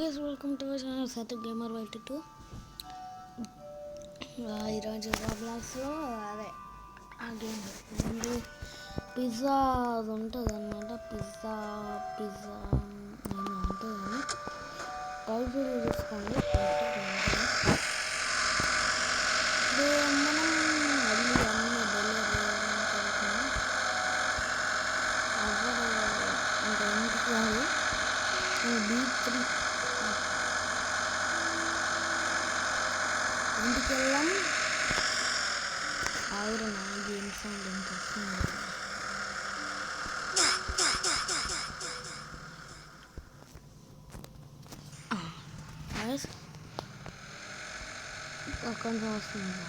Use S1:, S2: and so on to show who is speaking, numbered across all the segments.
S1: Guys, welcome to our channel Sathik Gamer World 2. ఈరోజు బ్లాగ్స్లో అదే ఆ గేమ్ ముందు పిజ్జా అది ఉంటుంది అనమాట. పిజ్జా నేను ఉంటుంది టైప్ తీసుకోండి. మనం మళ్ళీ అన్నీ డెలివరీ అంటే ఇంటికి కాదు B3 ఇంటికి వెళ్ళాం. ఆవిడ నా గేమ్ సౌండ్ ఎంత వస్తుంది. కొంచెం వస్తుంది.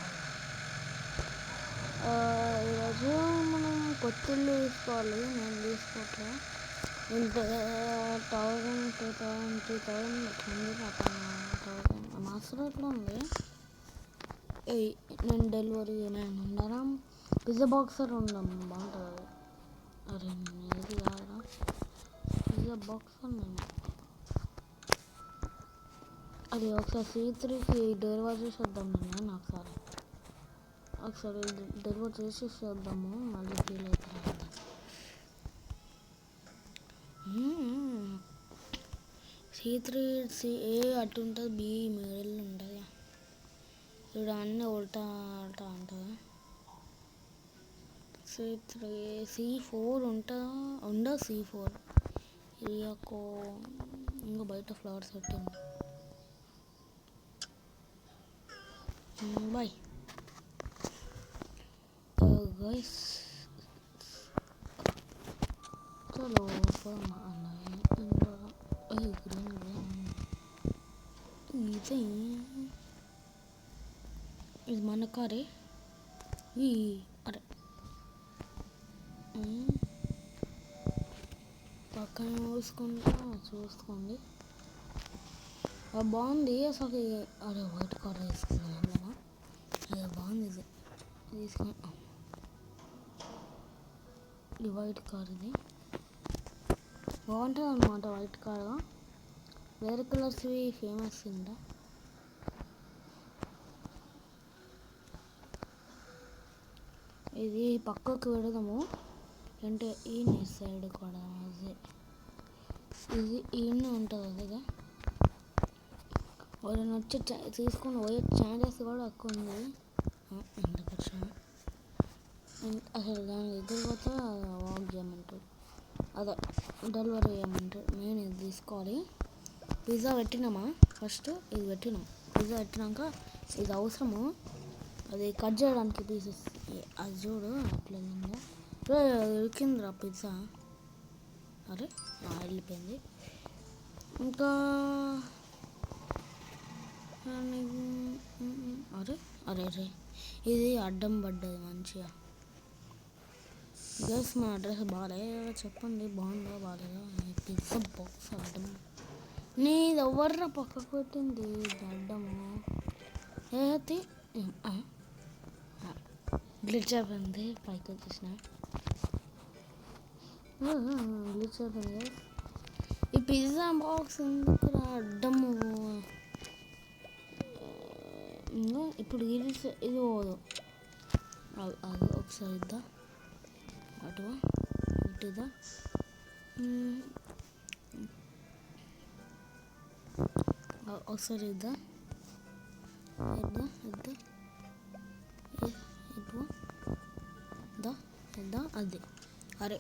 S1: ఈరోజు మనం కొత్తిల్లు తీసుకోవాలి. నేను తీసుకోవట్లే. ఇంత 1000 2000 3000 ఉంది. 1000 మాస్టర్ ఎట్లా ఉంది. నేను డెలివరీ ఏమైనా ఉన్నారా? పిజ్జా బాక్సర్ ఉందాం బాగుంటుంది. అరే ఏది కాదురా పిజ్జా బాక్సర్. నేను అది ఒకసారి C3కి డెలివరీ చేసేద్దాం. నేను ఒకసారి డెలివరీ చేసేద్దాము. మళ్ళీ ఫీల్ అవుతారు. C3 ఏ అటు ఉంటుంది, B మిడిల్ ఉంటుంది. ఇక్కడ అన్నీ ఉల్టా ఉంటుంది. C3 C4 ఉండదు. C4 ఇరియకో ఇంకా బయట ఫ్లవర్స్ పెట్టింది. Bye guys. చలో ఇది మన కారే. అరే పక్కన చూసుకోండి. బాగుంది అసలు. అరే వైట్ కార్ తీసుకున్నాను. అదే బాగుంది. ఇది తీసుకున్నా. ఈ వైట్ కార్ ఇది బాగుంటుంది అన్నమాట. వైట్ కార్ వేరే కలర్స్ ఫేమస్ ఉందా. ఇది పక్కకు పెడదాము. అంటే ఈ సైడ్ కూడా అదే ఇది ఈయన ఉంటుంది. అదేగా వాళ్ళని వచ్చి తీసుకొని పోయే ఛాన్సెస్ కూడా ఎక్కువ ఉంది. అసలు దాని దగ్గర పోతే వాక్ చేయమంటారు. అదే డెలివరీ చేయమంటారు. నేను ఇది తీసుకోవాలి. పిజ్జా పెట్టినామా ఫస్ట్. ఇది పెట్టినాం. పిజ్జా పెట్టినాక ఇది అవసరము. అది కట్ చేయడానికి పీసెస్ అది చూడు అట్లా ఉడికిందిరా పిజ్జా. అరే వెళ్ళిపోయింది. ఇంకా అరే అరే అరే ఇది అడ్డం పడ్డది మంచిగా. గైస్ మా అడ్రస్ బాగాలేదా చెప్పండి. బాగుందా బాగాలేదా? పిజ్జా బాక్స్ అడ్డం నీది ఎవర్రా పక్కకు పెట్టింది అడ్డము. ఏది గ్లిచ్ అయిపోయింది. పైకి వచ్చేసిన గ్లిచ్ అయిపోయింది. ఈ పిజ్జా బాక్స్ ఎందుకు అడ్డము. ఇప్పుడు ఇది పోదు. అది ఒకసారి ఇద్దా అటువా ఇటుదా. ఒకసారి ఇద్దా ఇద్దా అది. అరే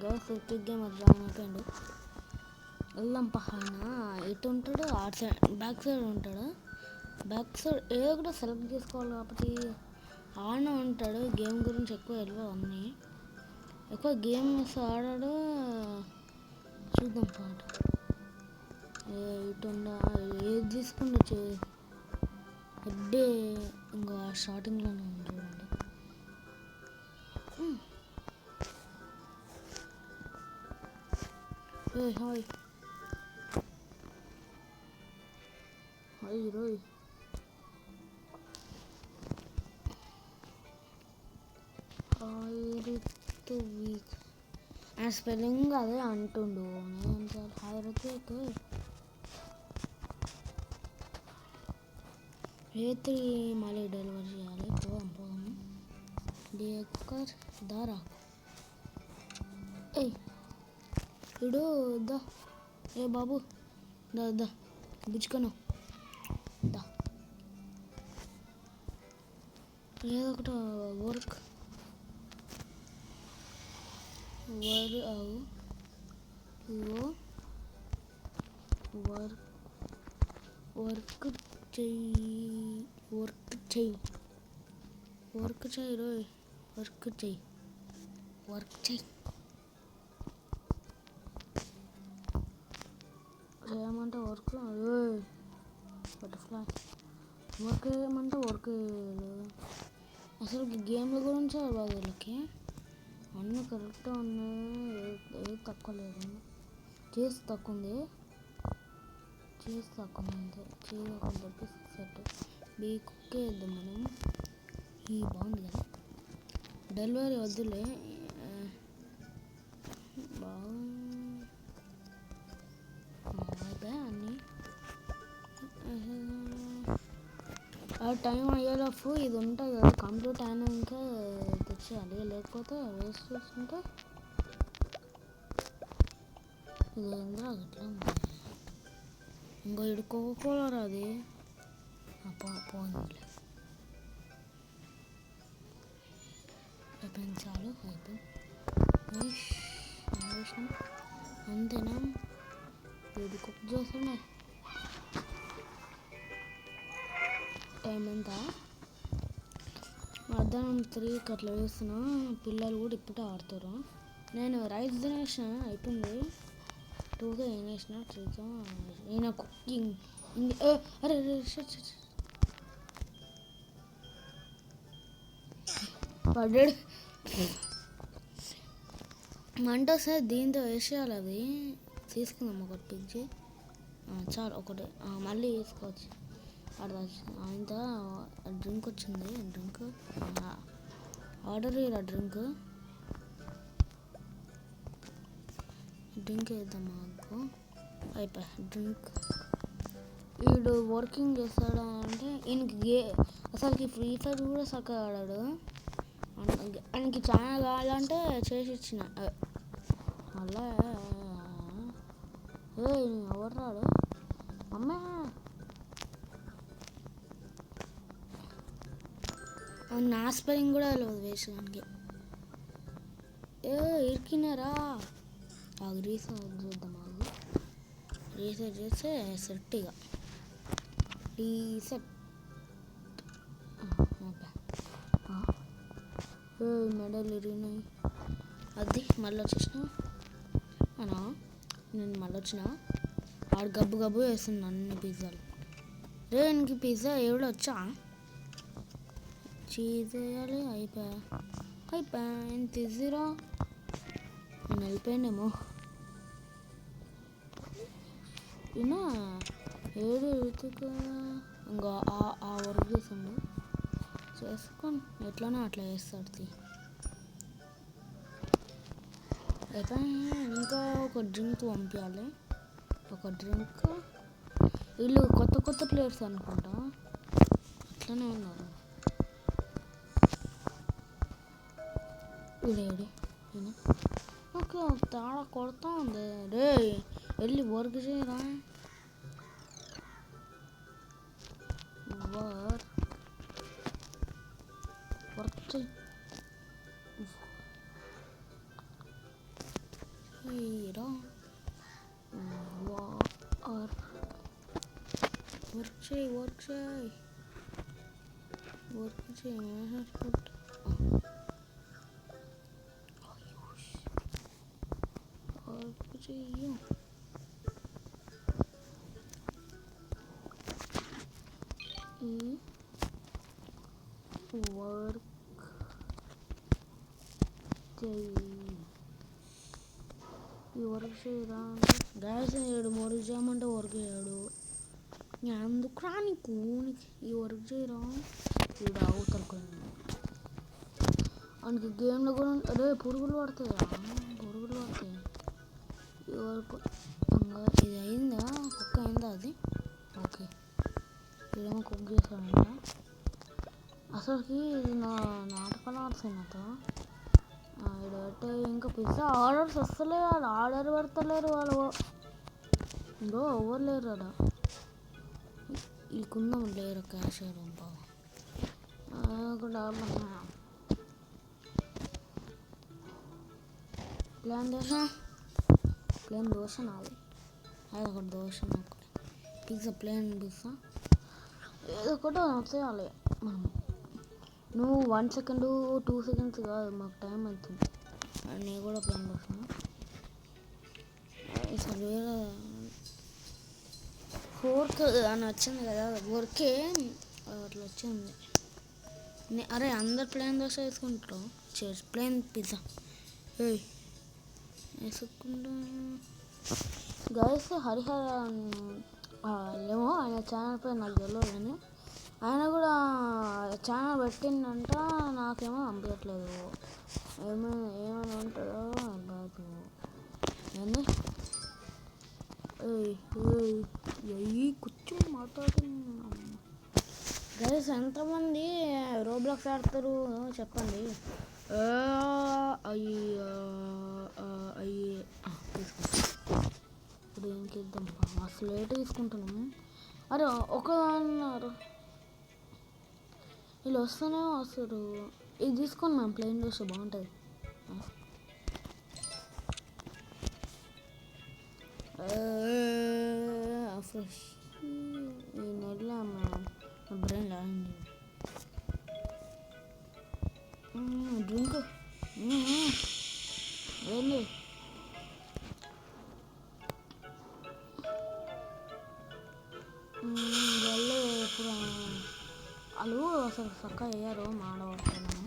S1: గ్యాస్ ఎక్కిగ్గా మరి జాయిన్ అయిపోయాడు. వెళ్దాం పహానా. ఎటు ఉంటాడు? ఆట్ సైడ్ బ్యాక్ సైడ్ ఉంటాడు. బ్యాక్ సైడ్ ఏదో కూడా సెలెక్ట్ చేసుకోవాలి. కాబట్టి ఆడనే ఉంటాడు. గేమ్ గురించి ఎక్కువ తెలియదు. అన్నీ ఎక్కువ గేమ్స్ ఆడాడు. చూద్దాం పాట ఇటు ఏది తీసుకుంటే హెడ్డే ఇంకా స్టార్టింగ్లోనే ఉంది చూడండి. హాయ్ రోయ్. వీక్ ఆ స్పెల్లింగ్ అదే అంటుండు. నేను ऋतिक ఏ3 మళ్ళీ డెలివరీ చేయాలి. పోదాము డేకర్ దారా ఇడు దా ఏ బాబు దా దా బుచ్చుకను దా ఏదో ఒకటి వర్క్ వర్క్ చెయ్యి రోయ్ వర్క్ చెయ్యి చేయమంటే వర్క్ బటర్ఫ్లై వర్క్ చేయమంటే వర్క్ లేదు. అసలు గేమ్ల గురించి అవ్వదు వీళ్ళకి. అన్నీ కరెక్ట్గా ఉన్నాయి. ఏది తక్కువ లేదు. చేసి తక్కువ ఉంది అంతే. చేసి ఒక చెప్పి సెట్ బీ కుక్కే వేద్దాం మనం. ఈ బాగుంది కదా డెలివరీ వద్దులే బాగా అన్నీ ఆ టైం అయ్యేలోపు ఇది ఉంటుంది కదా కంప్లీట్ అయినాక తెచ్చేయాలి. లేకపోతే వేస్ట్ చేస్తుంటే ఇది ఏంద్రా ఇట్లా ఇంకో ఇడుకోకూడదు అది పోయింది. అయిపోయింది చాలు అయిపోయింది అంతేనా. ఇది కుక్ చేస్తున్నా టైం ఎంత మధ్యాహ్నం 3కి అట్లా వేస్తున్నా. పిల్లలు కూడా ఇప్పుడే ఆడతారు. నేను రైస్ తినేసిన అయిపోయింది. 2గా ఏం వేసిన 3గా ఈయన కుకింగ్ అరే పడ్డాడు మంట వస్తే దీంతో వేసేయాలి. అది తీసుకుందాం ఒకటి పిచ్చి చాలు ఒకటి మళ్ళీ వేసుకోవచ్చు. ఇంత డ్రింక్ వచ్చింది. డ్రింక్ ఆర్డర్ ఇరా డ్రింక్ వేద్దాం మాకు అయిపోయి డ్రింక్. వీడు వర్కింగ్ చేస్తాడా అంటే ఈయనకి అసలుకి ఫ్రీ ఫైర్ కూడా చక్కగా ఆడాడు. ఆయనకి చాలా కావాలంటే చేసి ఇచ్చిన మళ్ళా ఎవరు రాడు అమ్మే నా స్పెల్లింగ్ కూడా తెలియదు వేసడానికి. ఇరికినారా రీసెట్ చూద్దాం. రీసెట్ చేస్తే సెట్ ఇక రీసెట్ మెడల్ ఇరిగినాయి. అది మళ్ళీ వచ్చేసిన నేను మళ్ళీ వచ్చిన ఆడు గబ్బు వేస్తుంది అన్ని పిజ్జాలు. రేనికి పిజ్జా ఎవడో వచ్చా చీజ్ వేయాలి. అయిపోయా ఎంత ఈజీరా. నేను వెళ్ళిపోయానేమో. ఈయన ఏడు ఋతుకు ఇంకా ఆ వర్క్ చేసిండు చేసుకొని ఎట్లనో అట్లా చేస్తాడు. అయిపోయి ఇంకా ఒక డ్రింక్ పంపించాలి. ఒక డ్రింక్ వీళ్ళు కొత్త ప్లేయర్స్ అనుకుంటా అట్లనే ఉన్నారు. వీడేడి నాకు తేడా కొడతా ఉంది. రే వెళ్ళి వర్క్ చేయరా. వర్క్ చేయరా. వర్క్ చేయి చెయ్యు. వర్క్ ఈ వర్క్ చేయరా. గ్యాస్ చేయడు వర్క్ చేయమంటే వర్క్ చేయడు. అందుకు రా నీకు ఈ వర్క్ చేయరా. వీడు అవుతారు ఆయనకి గేమ్లో కూడా అదే పురుగులు పడతాయి. ఈ వర్క్ ఇది అయిందా? కుక్ అయిందా అది? ఓకే, ఇదేమో కుక్ చేస్తాడంట. అసలుకి ఇది నాటకాలు ఆడుతుంది నాతో. ఇక్కడ పెట్టే ఇంకా పిజ్జా ఆర్డర్స్ వస్తలే, ఆర్డర్ పెడతలేరు వాళ్ళు. ఇంకో ఎవరు లేరు అక్కడ. ఈ కుందం లేరు క్యాషియర్ కూడా. ప్లేన్ దోశ నాది, అది ఒకటి దోశ నాకు. పిజ్జా ప్లేన్ పిజ్జా ఏదో ఒకటి చేయాలి మనం. నువ్వు 1 సెకండ్ 2 సెకండ్స్ కాదు, మాకు టైం అవుతుంది. నేను కూడా ప్లేన్ దోశ అసలు వేరే ఫోర్క్ అని వచ్చింది కదా, ఫోర్కే అట్లా వచ్చింది. అరే అందరు ప్లేన్ దోశ వేసుకుంటారు, ప్లేన్ పిజ్జా వేసుకుంటా. గైస్ హరిహర ఏమో ఆయన ఛానల్ పేరు నాకు తెలియదు, కానీ ఆయన కూడా ఛానల్ పెట్టిందంట. నాకేమో పంపించట్లేదు, ఏమైనా ఉంటుందో కాదు. ఏంది కూర్చొని మాట్లాడుతున్నాం. గైస్ ఎంతమంది రోబ్లాక్స్ ఆడతారు చెప్పండి. ఇప్పుడు ఏంకి ఇద్దాం, అసలు లేట్ తీసుకుంటున్నాము. అరే ఒకదాన్నారు వీళ్ళు వస్తూనే వస్తారు. ఇది తీసుకొని మేము ప్లేన్ దోశ బాగుంటుంది. ఫ్రెష్ ఈ నెల మా బ్రెయిన్ లాగింది. డ్రింక్ ఏంది వాళ్ళు ఎప్పుడు వాళ్ళు అసలు చక్కగా వేయరు, మాడబట్టాను.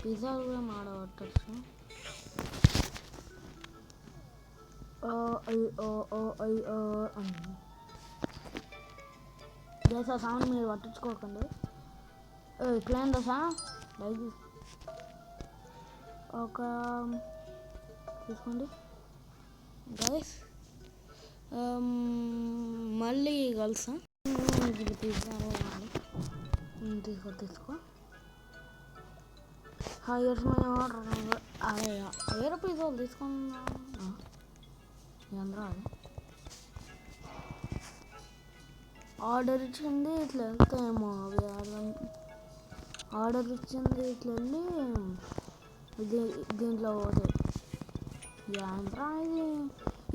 S1: పిజ్జాలు కూడా మాడబట్టచ్చు. దోశ సౌండ్ మీరు పట్టించుకోకండి. ప్లేన్ దోశ లైక్ ఒక తీసుకోండి గైస్. మళ్ళీ కలుసా. ఇది పిజ్జా తీసుకో. Years my order. అదే వేరే పిజ్జాలు తీసుకున్నా అందరూ. అది ఆర్డర్ ఇచ్చింది ఇట్లా వెళ్తాయేమో, అవి ఆర్డర్ ఇచ్చింది ఇట్లా వెళ్ళి దీంట్లో పోతాయి. యాంత్రా ఇది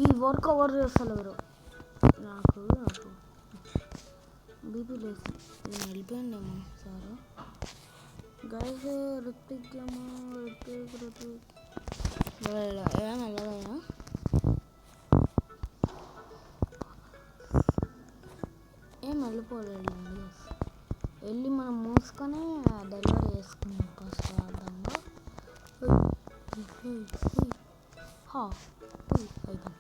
S1: ఈ వర్క్ ఎవరు చేస్తలేరు. నాకు బీపీ లేదు, నేను వెళ్ళిపోయిందేమో సార్. గైస్ రుత్విక్ ఏమో రుత్విక్ ఏమైనా వెళ్ళదా? ఏం వెళ్ళిపోలేదండి. వెళ్ళి మనం మూసుకొని డెలివరీ చేసుకున్నాం ఫస్ట్ అర్థంగా. అయిపోయింది.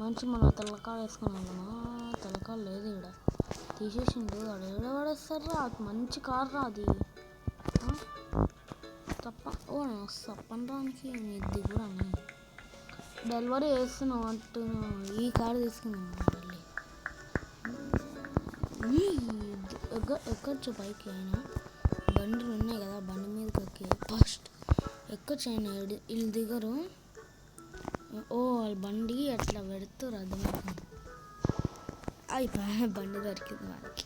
S1: మంచి మన తెల్లకాయ వేసుకుని వెళ్దామా? తెల్లకాయ లేదు, ఇక్కడ తీసేసిండు. అక్కడ ఎక్కడ పడేస్తారా? మంచి కార్ రా అది. తప్ప తప్పనడానికి ఇది కూడా డెలివరీ చేస్తున్నావు అంటున్నావు. ఈ కార్ తీసుకున్నాం మళ్ళీ. ఎక్కచ్చు పైకి అయినా బండ్లు ఉన్నాయి కదా, బండి మీదకి ఎక్కి ఫస్ట్ ఎక్కచ్చు. అయినా వీళ్ళు దిగరు. వాళ్ళ బండి అట్లా పెడుతారు, అర్థమవుతుంది. అయిపోయి బండి దొరికింది మనకి.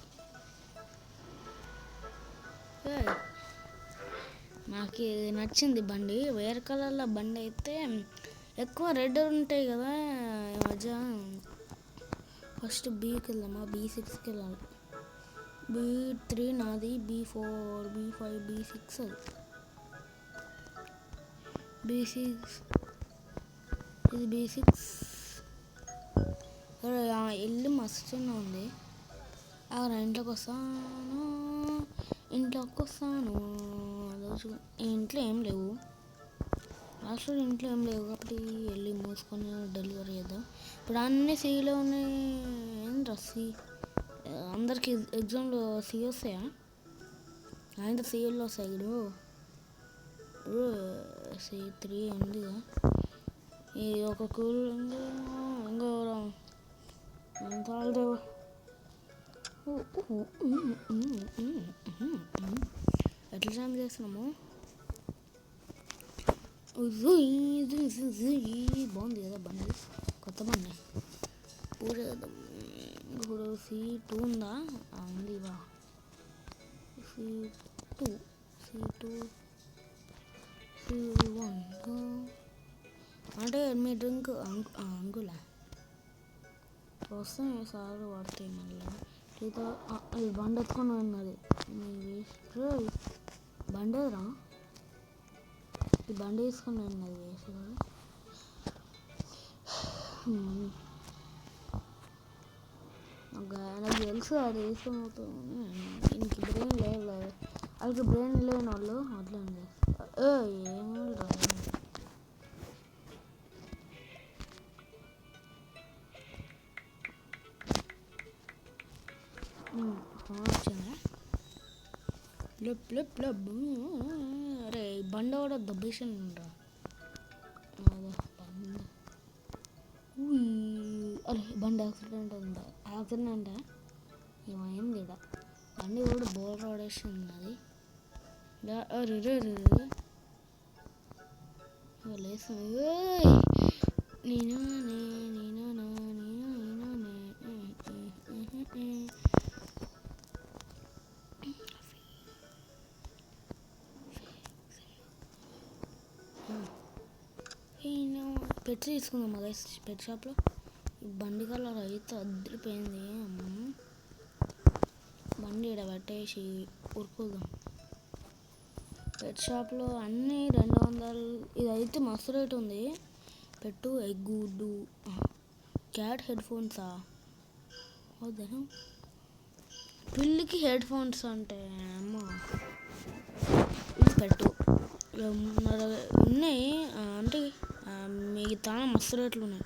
S1: నాకు ఇది నచ్చింది బండి. వేరే కలర్లో బండి అయితే ఎక్కువ రెడ్ ఉంటాయి కదా ఈ మధ్య. ఫస్ట్ బీకి వెళ్దామా? B6కి వెళ్ళాలి. B3 నాది, B4 B5 B6 అది. B6 ఇది B6. ఇల్లు మస్తుగా ఉంది. ఇంట్లోకి వస్తాను. ఇంట్లో ఏం లేవు, లాస్ట్లో ఇంట్లో ఏం లేవు కాబట్టి వెళ్ళి మూసుకొని డెలివరీ చేద్దాం. ఇప్పుడు అన్నీ సీలో ఉన్నాయి. ఏంద్రా అందరికి ఎగ్జామ్లో సి వస్తాయా? ఆయన సీఎల్లో వస్తాయి. ఇప్పుడు C3 ఉందిగా. ఈ ఒక కూల్ ఇంకో ఎట్లా జామ్ చేస్తున్నాము. బాగుంది కదా బండి, కొత్త బండి. ఇప్పుడు C2 ఉందా? ఉంది బా. C2 C1 అంటే మీ డ్రింక్ అంకులా వస్తాయి సార్ పడతాయి మళ్ళీ. ఇది బండి ఎత్తుకొని ఉన్నది బండేరా, ఈ బండి వేసుకొని ఉన్నది వేసి. నాకు తెలుసు అది వేసుకొని అవుతుంది. ఇంక బ్రెయిన్ లేదు, వాళ్ళకి బ్రెయిన్ లేని వాళ్ళు అట్లా ఏమి రాదు. వచ్చిందా అరే బండి కూడా దబ్బేసాను రా. అరే బండి యాక్సిడెంట్ ఉందా? యాక్సిడెంట్ ఏమైంది ఇక్కడ? బండి కూడా బోర్ రోడేసి ఉన్నది. లేస్తుంది నేను పెట్ తీసుకుందాం కదా పెట్ షాప్లో. ఈ బండి కలర్ అయితే అద్దరిపోయింది. బండి ఇక్కడ పెట్టేసి ఉరుకుదాం. పెట్ షాప్లో అన్నీ 200. ఇదైతే మస్తు రేట్ ఉంది. పెట్టు ఎగ్గుడ్డు క్యాట్ హెడ్ ఫోన్సా? వద్దా పిల్లికి హెడ్ ఫోన్స్ అంటే అమ్మ. ఇది పెట్టు ఉన్నాయి అంటే మిగతా మస్తు రేట్లు ఉన్నాయి.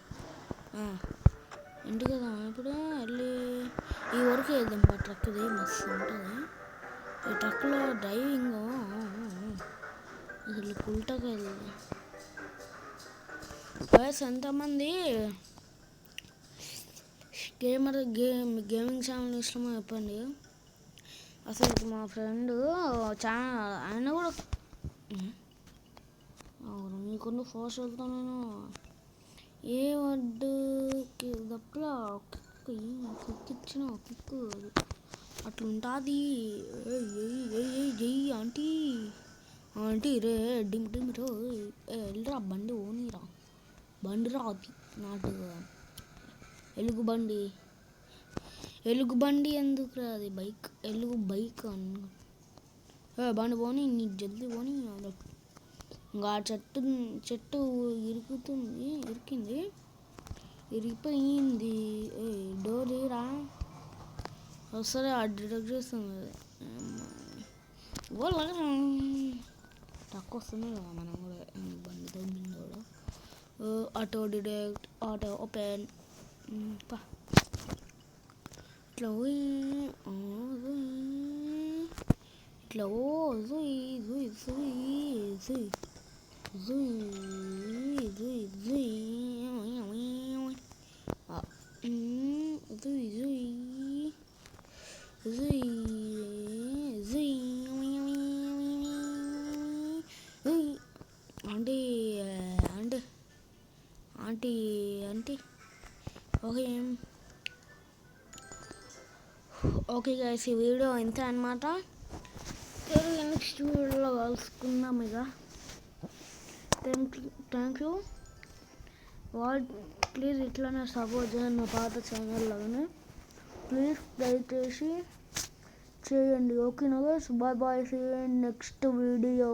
S1: ఇంటి కదా ఇప్పుడు వెళ్ళి ఈ వరకు వెళ్దాం. ట్రక్ది మస్తు ఉంటుంది. ఈ ట్రక్లో డ్రైవింగ్ అసలు కుల్టగా వెళ్దాం. వయసు ఎంతమంది గేమింగ్ ఛానల్ ఇష్టమో చెప్పండి. అసలు మా ఫ్రెండ్ ఛానల్ ఆయన కూడా నీకు ఫోర్స్ వెళ్తాను నేను. ఏ వడ్డు దప్పలా కిక్ ఇచ్చిన కిక్ అట్లుంటుంది. జై ఆంటీ ఆంటీ రే డిమ్ డిమ్ రో వెళ్ళరా బండి ఓనిరా. బండి రాదు నాటు ఎలుగు బండి ఎందుకు రాదు? బైక్ ఎలుగు బైక్ బండి పోని నీకు జల్దీ పోని. ఇంకా చెట్టు ఇరిగిపోయింది. డోర్ తీరా వస్తుంది డిటెక్ట్ చేస్తుంది. తక్కువ వస్తుంది కదా మనం కూడా బండితో కూడా. ఆటో డిటెక్ట్ ఆటో ఓపెన్ ఇట్లా ఇట్లా ఆంటీ ఓకే గైస్, ఈ వీడియో ఇంతే అన్నమాట. నెక్స్ట్ వీడియోలో కలుసుకుందాం. ఇక థ్యాంక్ యూ. ప్లీజ్ ఇట్లానే సపోర్ట్ చేయండి నా పాత ఛానల్ లాగానే. ప్లీజ్ దయచేసి చేయండి. ఓకేనా guys, bye bye. See you in next video.